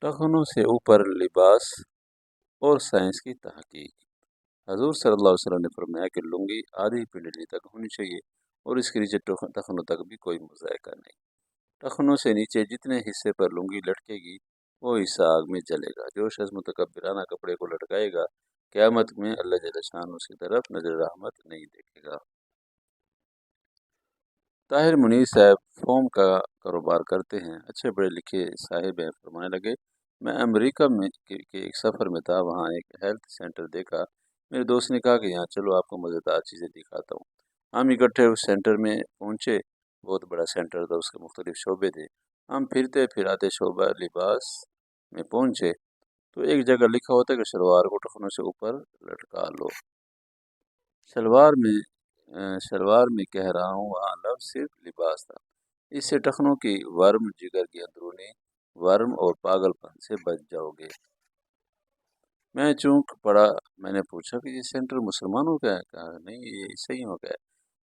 टखनों से ऊपर लिबास और साइंस की तहकीक। हजूर सल्लल्लाहु अलैहि वसल्लम ने फरमाया कि लुंगी आधी पिंडली तक होनी चाहिए और इसके नीचे टखनों तक भी कोई मुज़ायका नहीं। टखनों से नीचे जितने हिस्से पर लुंगी लटकेगी वो हिस्सा आग में जलेगा। जो शख्स मुतकब्बिराना कपड़े को लटकाएगा क़यामत में अल्लाह जल्ल शान उसकी तरफ नजर रहमत नहीं देखेगा। ताहिर मुनीर साहब फोम का कारोबार करते हैं, अच्छे पढ़े लिखे साहिब हैं। फरमाने लगे, मैं अमेरिका में के एक सफ़र में था, वहाँ एक हेल्थ सेंटर देखा। मेरे दोस्त ने कहा कि यहाँ चलो आपको मज़ेदार चीज़ें दिखाता हूँ। हम इकट्ठे उस सेंटर में पहुँचे। बहुत बड़ा सेंटर था, उसके मुख्तलिफ शोबे थे। हम फिरते फिराते शोबा लिबास में पहुँचे तो एक जगह लिखा होता है कि शलवार को टखनों से ऊपर लटका लो। शलवार में कह रहा हूँ, वहाँ लफ्ज़ सिर्फ लिबास था। इससे टखनों की वर्म, जिगर की अंदरूनी वर्म और पागलपन से बच जाओगे। मैं चूक पड़ा। मैंने पूछा कि ये सेंटर मुसलमानों का है? कहा नहीं, ये ईसाइयों का है।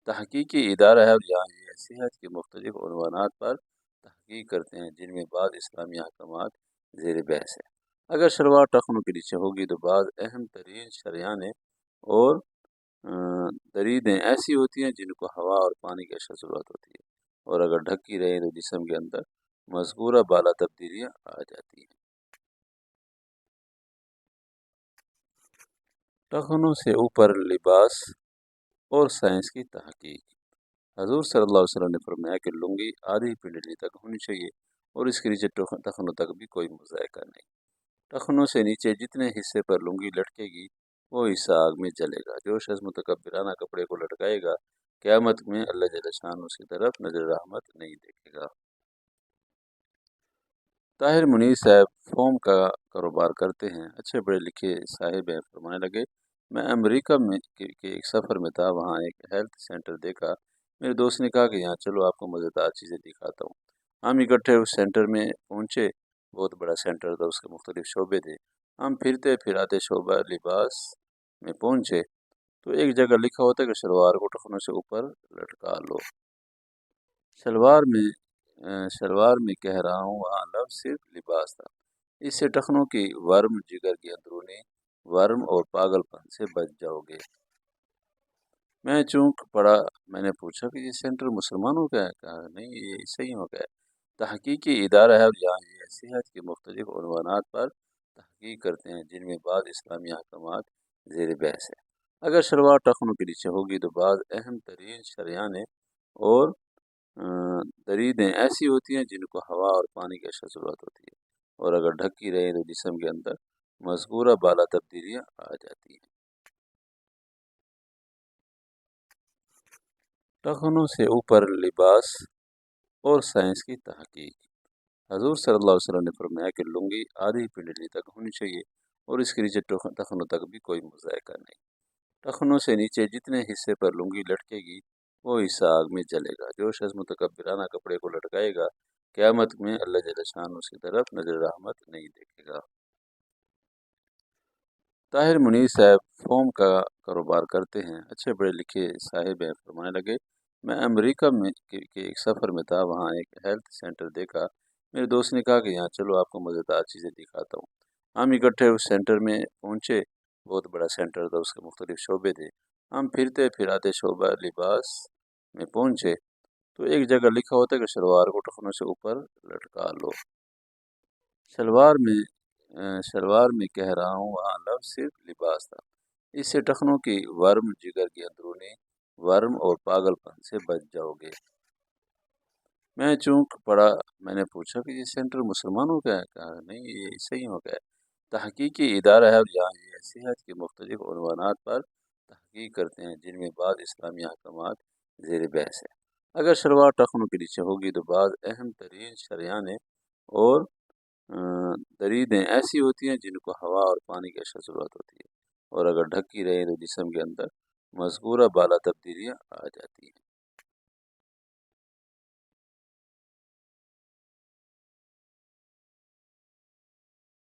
तहकीकी इदारा है और यहाँ ये सेहत के मुख्तलिफ उन्वानात पर तहकीक करते हैं, जिनमें बाद इस्लामी अहकामात ज़ेर बहस है। अगर शलवार टखनों के नीचे होगी तो बाद अहम तरीन शरियाने और दरीदें ऐसी होती हैं जिनको हवा और पानी की अशद ज़रूरत होती है, और अगर ढकी रहे तो जिस्म के अंदर मज़कूरा बाला तब्दीलियाँ आ जाती हैं। टखनों से ऊपर लिबास और साइंस की तहकीक। हजूर सल्लल्लाहु अलैहि वसल्लम ने फरमाया कि लुंगी आधी पिंडली तक होनी चाहिए और इसके नीचे टखनों तक भी कोई मुज़ायका नहीं। टखनों से नीचे जितने हिस्से पर लुंगी लटकेगी वो हिस्सा आग में जलेगा। जो शख्स मुतकब्बिराना कपड़े को लटकाएगा क़यामत में अल्लाह जल्ल शान उसकी तरफ नजर रहमत नहीं देखेगा। ताहिर मुनीर साहब फोम का कारोबार करते हैं, अच्छे पढ़े लिखे साहिब हैं। फरमाने लगे, मैं अमेरिका में के एक सफ़र में था, वहाँ एक हेल्थ सेंटर देखा। मेरे दोस्त ने कहा कि यहाँ चलो आपको मज़ेदार चीज़ें दिखाता हूँ। हम इकट्ठे उस सेंटर में पहुँचे। बहुत बड़ा सेंटर था, उसके मुख्तलिफ शोबे थे। हम फिरते फिराते शोबा लिबास में पहुँचे तो एक जगह लिखा होता है कि शलवार को टखनों से ऊपर लटका लो। शलवार में कह रहा हूँ, वहाँ लफ्ज़ सिर्फ लिबास था। इससे टखनों की वर्म, जिगर की अंदरूनी वर्म और पागलपन से बच जाओगे। मैं चूक पड़ा। मैंने पूछा कि ये सेंटर मुसलमानों का है? कहा नहीं, ये ईसाइयों का है। तहकीकी इदारा है और यहाँ ये सेहत के मुख्तलिफ उन्वानात पर तहकीक करते हैं, जिनमें बाद इस्लामी अहकामात ज़ेर बहस है। अगर शलवार टखनों के नीचे होगी तो बाद अहम तरीन शरियाने और दरीदें ऐसी होती हैं जिनको हवा और पानी की अशद ज़रूरत होती है, और अगर ढकी रहे तो जिस्म के अंदर मज़कूरा बाला तब्दीलियाँ आ जाती हैं। टखनों से ऊपर लिबास और साइंस की तहकीक। हजूर सल्लल्लाहु अलैहि वसल्लम ने फरमाया कि लुंगी आधी पिंडली तक होनी चाहिए और इसके नीचे टखनों तक भी कोई मुज़ायका नहीं। टखनों से नीचे जितने हिस्से पर लुंगी लटकेगी वो हिस्सा आग में जलेगा। जो शख्स मुतकब्बिराना कपड़े को लटकाएगा क़यामत में अल्लाह जल्ल शान उसकी तरफ नजर रहमत नहीं देखेगा। ताहिर मुनीर साहब फोम का कारोबार करते हैं, अच्छे पढ़े लिखे साहिब हैं। फरमाने लगे, मैं अमेरिका में के एक सफ़र में था, वहाँ एक हेल्थ सेंटर देखा। मेरे दोस्त ने कहा कि यहाँ चलो आपको मज़ेदार चीज़ें दिखाता हूँ। हम इकट्ठे उस सेंटर में पहुँचे। बहुत बड़ा सेंटर था, उसके मुख्तलिफ शोबे थे। हम फिरते फिराते शोबा लिबास में पहुँचे तो एक जगह लिखा होता है कि शलवार को टखनों से ऊपर लटका लो। शलवार में कह रहा हूँ, वहाँ लफ्ज़ सिर्फ लिबास था। इससे टखनों की वर्म, जिगर की अंदरूनी वर्म और पागलपन से बच जाओगे। मैं चूक पड़ा। मैंने पूछा कि ये सेंटर मुसलमानों का है? कहा नहीं, ये ईसाइयों का है। तहकीकी इदारा है और यहाँ ये सेहत के मुख्तलिफ उन्वानात पर तहकीक करते हैं, जिनमें बाद इस्लामी अहकामात ज़ेर बहस है। अगर शलवार टखनों के नीचे होगी तो बाद अहम तरीन शरियाने और दरीदें ऐसी होती हैं जिनको हवा और पानी की अशद ज़रूरत होती है, और अगर ढकी रहे तो जिस्म के अंदर मज़कूरा बाला तब्दीलियाँ आ जाती हैं।